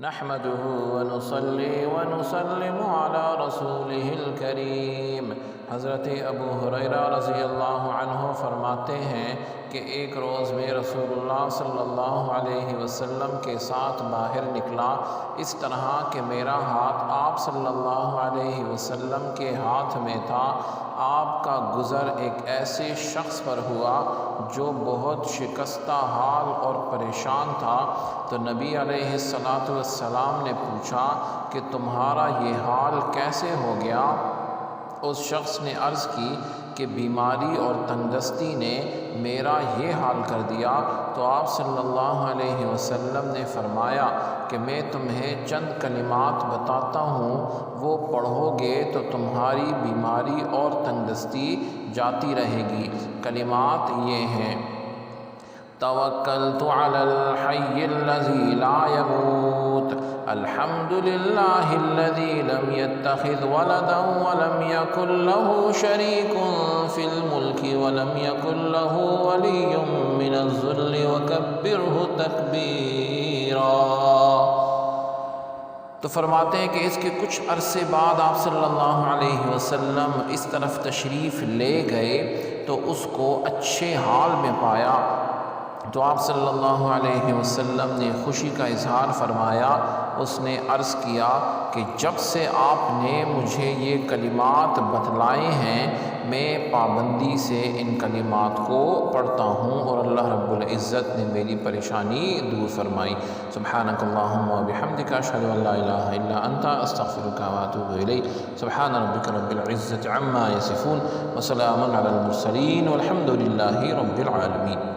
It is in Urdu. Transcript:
نحمده ونصلي ونسلم على رسوله الكریم۔ حضرت ابو ہریرہ رضی اللہ عنہ فرماتے ہیں کہ ایک روز میں رسول اللہ صلی اللہ علیہ وسلم کے ساتھ باہر نکلا، اس طرح کہ میرا ہاتھ آپ صلی اللہ علیہ وسلم کے ہاتھ میں تھا۔ آپ کا گزر ایک ایسے شخص پر ہوا جو بہت شکستہ حال اور پریشان تھا، تو نبی علیہ السلام نے پوچھا کہ تمہارا یہ حال کیسے ہو گیا؟ اس شخص نے عرض کی کہ بیماری اور تنگدستی نے میرا یہ حال کر دیا۔ تو آپ صلی اللہ علیہ وسلم نے فرمایا کہ میں تمہیں چند کلمات بتاتا ہوں، وہ پڑھو گے تو تمہاری بیماری اور تنگدستی جاتی رہے گی۔ کلمات یہ ہیں: توکلت علی الحی الذی لا یموت، الحمد للہ الذی لم یتخذ ولدا ولم یکن له شریک فی الملک ولم یکن له ولی من الذل وکبرہ تکبیرا۔ تو فرماتے ہیں کہ اس کے کچھ عرصے بعد آپ صلی اللہ علیہ وسلم اس طرف تشریف لے گئے تو اس کو اچھے حال میں پایا۔ تو آپ صلی اللہ علیہ وسلم نے خوشی کا اظہار فرمایا۔ اس نے عرض کیا کہ جب سے آپ نے مجھے یہ کلمات بتلائے ہیں، میں پابندی سے ان کلمات کو پڑھتا ہوں اور اللہ رب العزت نے میری پریشانی دور فرمائی۔ سبحانک اللہم و بحمدک، اشہد ان لا الہ الا انت، استغفرک و اتوب الیک۔ سبحان ربک رب العزت عما یصفون، وسلام علی المرسلین، والحمد للہ رب العالمین۔